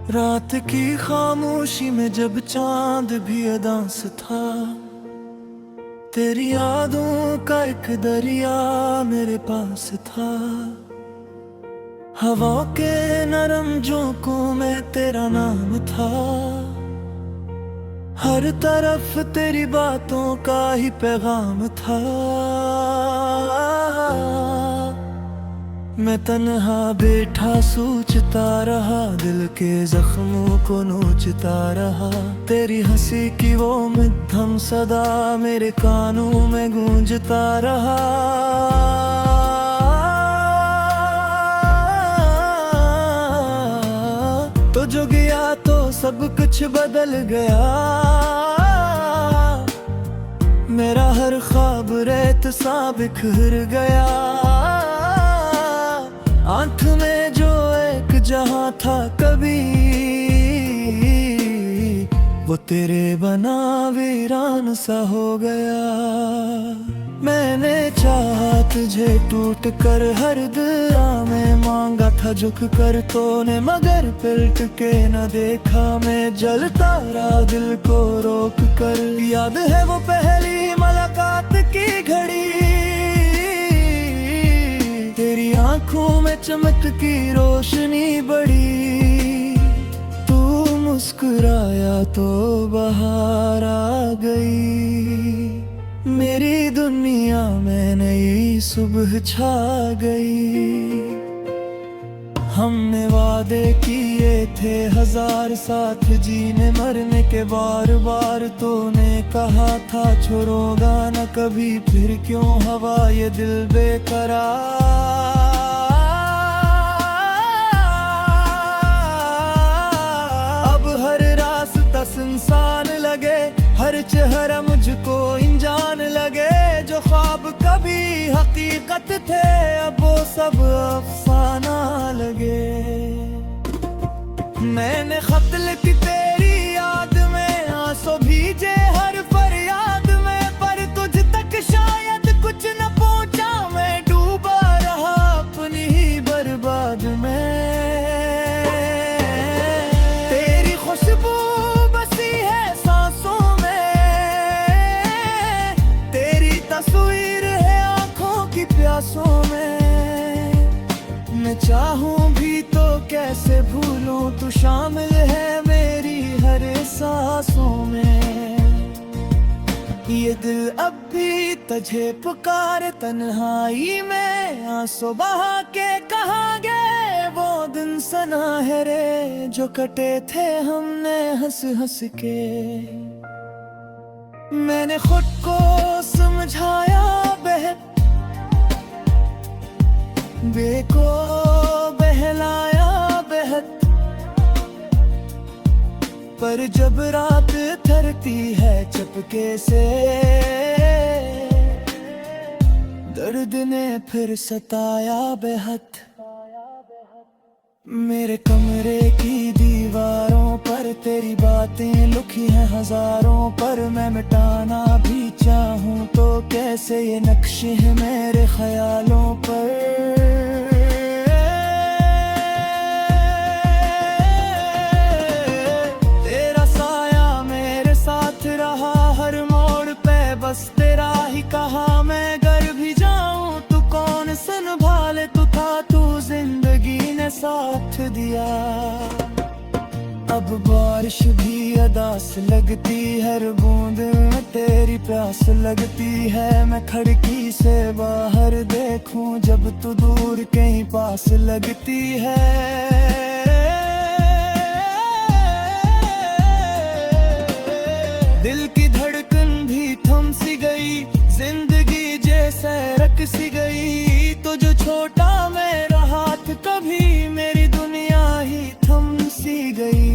रात की खामोशी में जब चांद भी अदांस था, तेरी यादों का एक दरिया मेरे पास था। हवा के नरम झोंकों में तेरा नाम था, हर तरफ तेरी बातों का ही पैगाम था। मैं तन्हा बैठा सोचता रहा, दिल के जख्मों को नोचता रहा। तेरी हंसी की वो मध्यम सदा मेरे कानों में गूंजता रहा। तो जो गया तो सब कुछ बदल गया, मेरा हर ख्वाब रेत सा बिखर गया। आंख में जो एक जहां था कभी, वो तेरे बना वीरान सा हो गया। मैंने चाहा तुझे टूट कर हर दिया में मांगा था झुक कर तूने, मगर पलट के न देखा। मैं जलता रहा दिल को रोक कर, याद है वो पहली मुलाकात की घड़ी। तेरी आंखों में चमक की रोशनी बढ़ी, तू मुस्कुराया तो बहार आ गई। मेरी दुनिया में नई सुबह छा गई। हमने वादे किए थे हजार साथ जीने मरने के, बार बार तूने कहा था छोड़ूंगा न कभी। फिर क्यों हवा ये दिल बेकरार। अब हर रास्ता सुनसान लगे, हर चेहरा मुझको इंजान लगे। जो ख्वाब कभी हकीकत थे अब वो सब अफसाना लगे। मैंने खत लिखी तेरी याद में, आंसू भीजे हर फरियाद में, पर तुझ तक शायद कुछ न पहुंचा। मैं डूबा रहा अपनी ही बर्बाद में। तेरी खुशबू बसी है सांसों में, तेरी तस्वीर है आंखों की प्यासों में। मैं चाहूं भी तो कैसे भूलूं, तू शामिल है मेरी हर सांसों में। ये दिल अब भी तुझे पुकारे तन्हाई में, आंसू बहा के कहाँ गए वो दिन सुनहरे जो कटे थे हमने हंस हंस के। मैंने खुद को समझाया बेको बहलाया बेहद, पर जब रात थरती है चपके से, दर्द ने फिर सताया बेहद। मेरे कमरे की दीवारों पर तेरी बातें लिखी हैं हजारों, पर मैं मिटाना भी चाहूं तो कैसे ये नक्शे हैं मेरे ख्यालों पर। तेरा साया मेरे साथ रहा हर मोड़ पे, बस तेरा ही कहा मैं घर भी जाऊं तो कौन संभाले। तू था तू जिंदगी ने साथ दिया। अब बारिश भी अदास लगती, हर बूंद में तेरी प्यास लगती है। मैं खिड़की से बाहर देखूं जब तू दूर कहीं पास लगती है। दिल की धड़कन भी थम सी गई, जिंदगी जैसे रक सी गई। तो जो छोटा मेरा हाथ कभी मेरी दुनिया ही थम सी गई।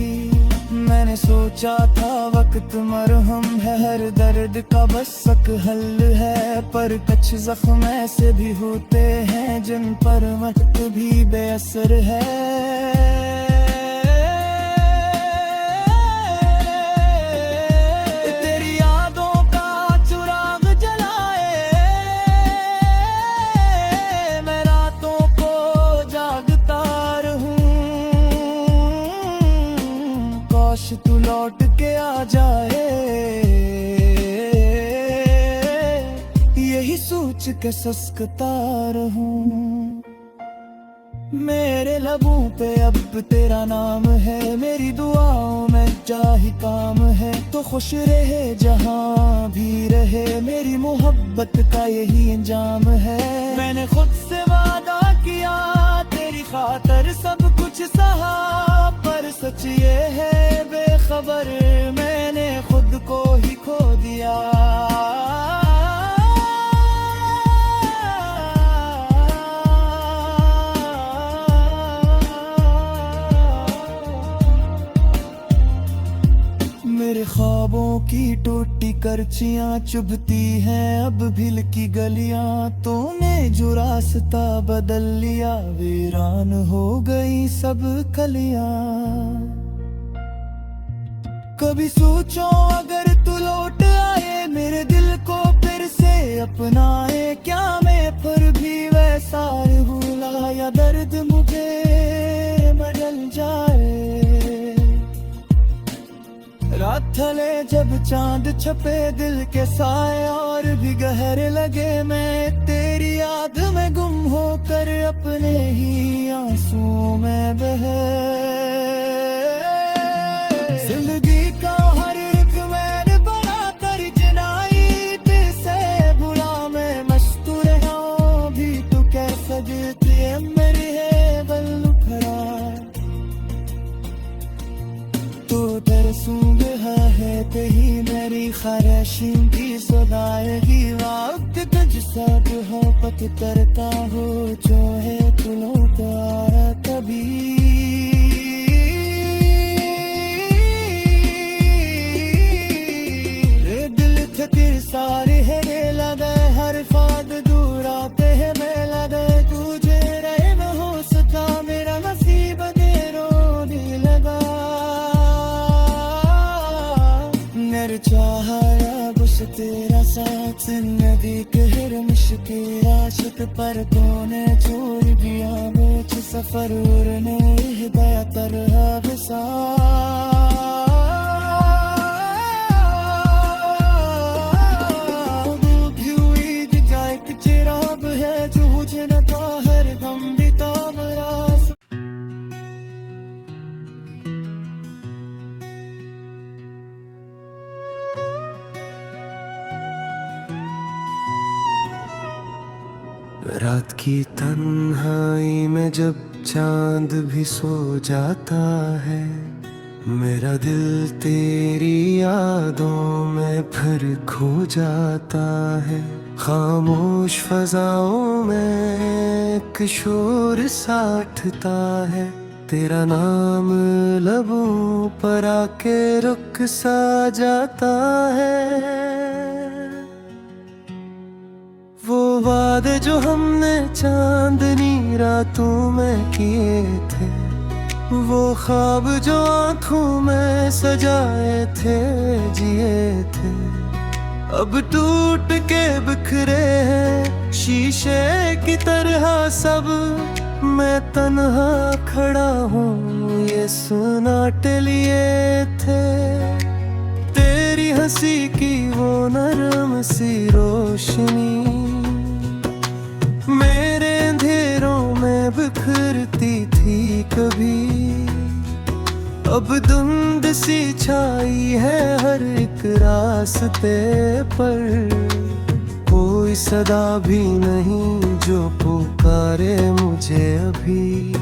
मैंने सोचा था वक्त मरहम है, हर दर्द का बस एक हल है, पर कुछ जख्म ऐसे भी होते हैं जिन पर वक्त भी बेअसर है। के सस्कता रहूं। मेरे लबों पे अब तेरा नाम है, मेरी दुआओं में चाहे काम है। तो खुश रहे जहां भी रहे, मेरी मोहब्बत का यही अंजाम है। मैंने खुद से वादा किया तेरी खातर सब कुछ सहा, पर सच ये है बेखबर मैंने खुद को ही खो दिया। मेरे ख्वाबों की टूटी करचियां चुभती हैं अब भील की गलियां। तूने जो रास्ता बदल लिया वीरान हो गई सब कलियां। कभी सोचो अगर तू लौट आए मेरे दिल को फिर से अपनाए, क्या मैं फिर भी वैसा भूला या दर्द मुझे मचल जाए। रात ढले जब चांद छपे दिल के साए और भी गहरे लगे, मैं तेरी याद में गुम होकर अपने ही आंसुओं में बहे। जिंदगी का हर एक मैंने बना कर जनाई से भुला मैं मस्तूर हूँ भी तू कैसे जीती है मेरी है बल्लू खड़ा। तो तरसूंगा है कहीं मेरी ख्वाहिशों की सदाएगी, वक्त तुझ साथ हो पक करता हो जो है तू लौटा कभी। दिल थे तेरे सारे है लगे हर फाद दूर आते हैं मैं लगे तुझे रहे न हो सका मेरा नसीब देरो नहीं लगा। मेरे चाहा बस तेरा साथ नदी कहर मुश्किल आशिक पर तूने छोड़ दिया मुझ सफर उड़ने हिदाया तरह बसा। चिराग है जो मुझे न था हर गम बिता मेरा। रात की तन्हाई में जब चांद भी सो जाता है, मेरा दिल तेरी यादों में फिर खो जाता है। खामोश फजाओं में एक शोर सा उठता है, तेरा नाम लबों पर आके रुक सा जाता है। वो वादे जो हमने चांदनी रातों में किए थे, वो ख्वाब जो आँखों में सजाए थे जिए थे, अब टूट के बिखरे हैं शीशे की तरह सब। मैं तन्हा खड़ा हूँ ये सुनाटे लिए थे, तेरी हंसी की वो नरम सी रोशनी मेरे अंधेरों में बिखरती थी कभी। अब धुंध सी छाई है हर एक रास्ते पर, कोई सदा भी नहीं जो पुकारे मुझे अभी।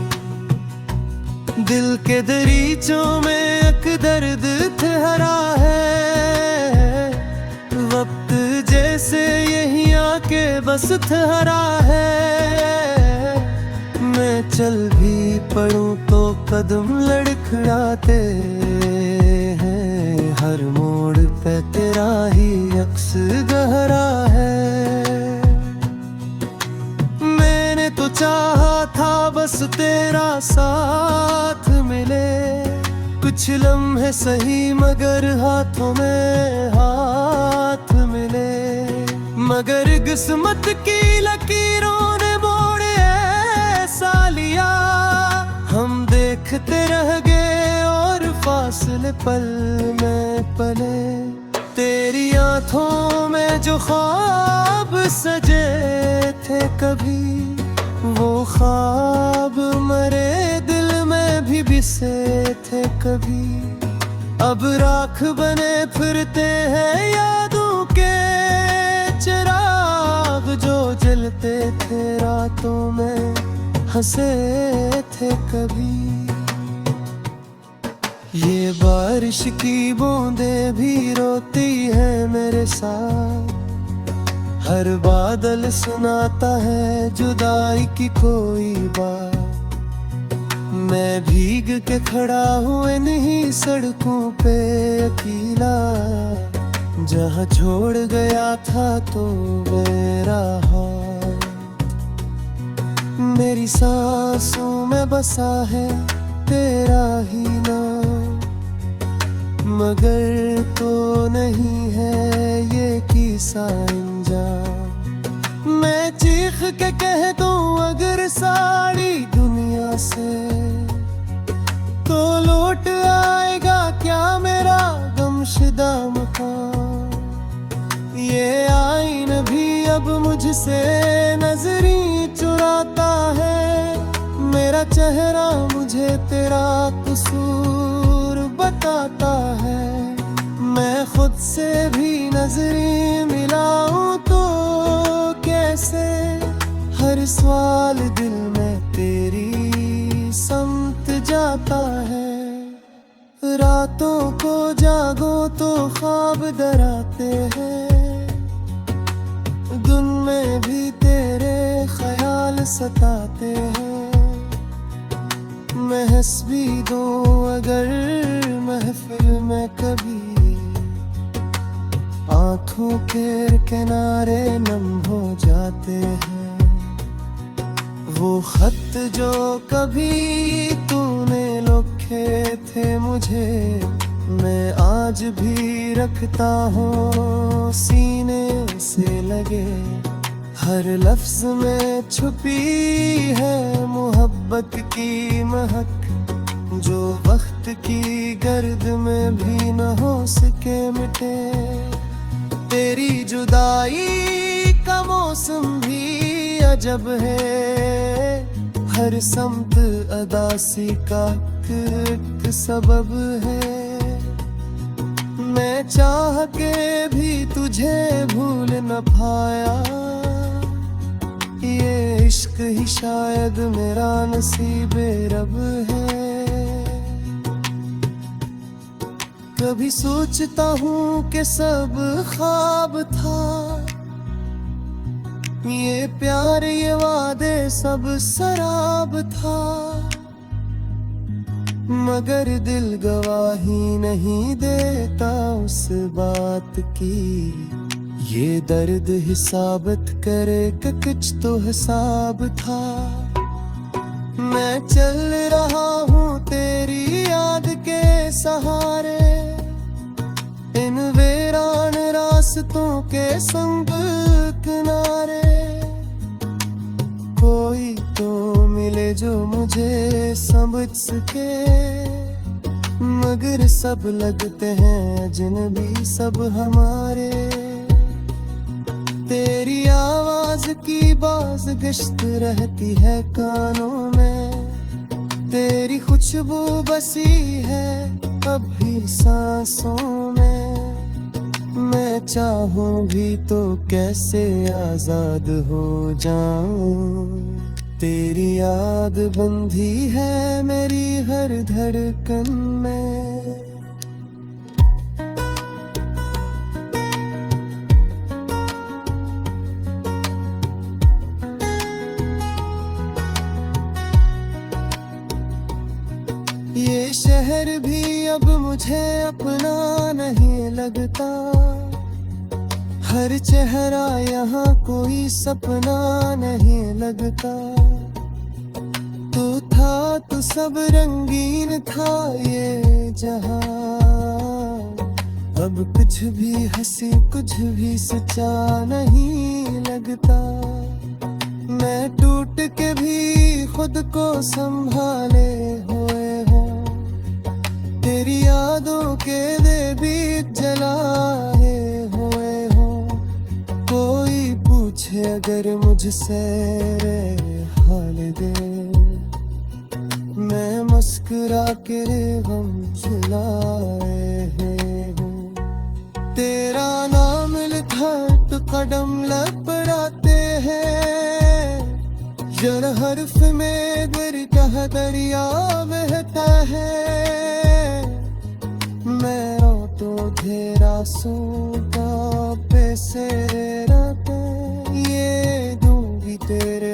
दिल के दरीचों में एक दर्द ठहरा है, वक्त जैसे यहीं आके बस ठहरा है। मैं चल भी पड़ूं तो कदम लड़खड़ाते हैं, हर मोड़ पे तेरा ही अक्स गहरा है। मैंने तो चाहा था बस तेरा साथ मिले, कुछ लम्हे सही मगर हाथों में हाथ मिले। मगर किस्मत की लकीरों ने मोड़ ऐसा लिया, हम देखते रह गए और फासले पल में पले। तेरी आंखों में जो ख्वाब सजे थे कभी, वो ख्वाब मरे दिल में भी बिसे थे कभी। अब राख बने फिरते हैं यादों के चिराग, जो जलते थे रातों में हंसे थे कभी। ये बारिश की बूंदें भी रोती है मेरे साथ, हर बादल सुनाता है जुदाई की कोई बात। मैं भीग के खड़ा हूँ इन्हीं सड़कों पे अकेला, जहाँ छोड़ गया था तो मेरा हाथ। मेरी सांसों में बसा है तेरा ही नाम, मगर तो नहीं है ये किस्सा अंजाम। मैं चीख के कह दूं अगर सारी दुनिया से, तो लौट आएगा क्या मेरा गमशुदा मकान। ये आईना भी अब मुझसे नजरी चुराता है, मेरा चेहरा मुझे तेरा कसूर बताता है। मैं खुद से भी नजरें मिलाऊं तो कैसे, हर सवाल दिल में तेरी समत जाता है। रातों को जागो तो ख्वाब डराते हैं, दिन में भी तेरे ख्याल सताते हैं। मैं हंस भी दूं अगर महफिल में कभी, आंखों के किनारे नम हो जाते हैं। वो खत जो कभी तूने लिखे थे मुझे, मैं आज भी रखता हूँ सीने से लगे। हर लफ्ज में छुपी है मोहब्बत की महक, जो वक्त की गर्द में भी न हो सके मिटे। तेरी जुदाई का मौसम भी अजब है, हर समत अदासी का एक सबब है। मैं चाह के भी तुझे भूल न पाया, ये इश्क ही शायद मेरा नसीबे रब है। कभी सोचता हूँ कि सब ख्वाब था, ये प्यार ये वादे सब शराब था। मगर दिल गवाही नहीं देता उस बात की, ये दर्द ही साबित करे कि कुछ तो हिसाब था। मैं चल रहा हूँ तेरी याद के सहारे, इन वीरान रास्तों के संग किनारे। कोई तो मिले जो मुझे समझ सके, मगर सब लगते हैं अजनबी सब हमारे। तेरी आवाज की बाज गश्त रहती है कानों में, तेरी खुशबू बसी है अब भी सांसों में। मैं चाहूं भी तो कैसे आजाद हो जाऊं, तेरी याद बंधी है मेरी हर धड़कन में। ये शहर भी अब मुझे अपना नहीं लगता, हर चेहरा यहाँ कोई सपना नहीं लगता। तू था तो सब रंगीन था ये जहां, अब कुछ भी हंसी कुछ भी सच्चा नहीं लगता। मैं टूट के भी खुद को संभाले हुए हूँ, तेरी यादों के दे भी जलाए हुए हो। कोई पूछे अगर मुझसे हाल दे, मैं मुस्कुरा के गम भुलाए हूँ। तेरा नाम लिखा तो कदम लपड़ाते हैं, जर हर्फ में दिल का दरिया बहता है। मैं रो तो घेरा सूता पे से रातें ये दूंगी तेरे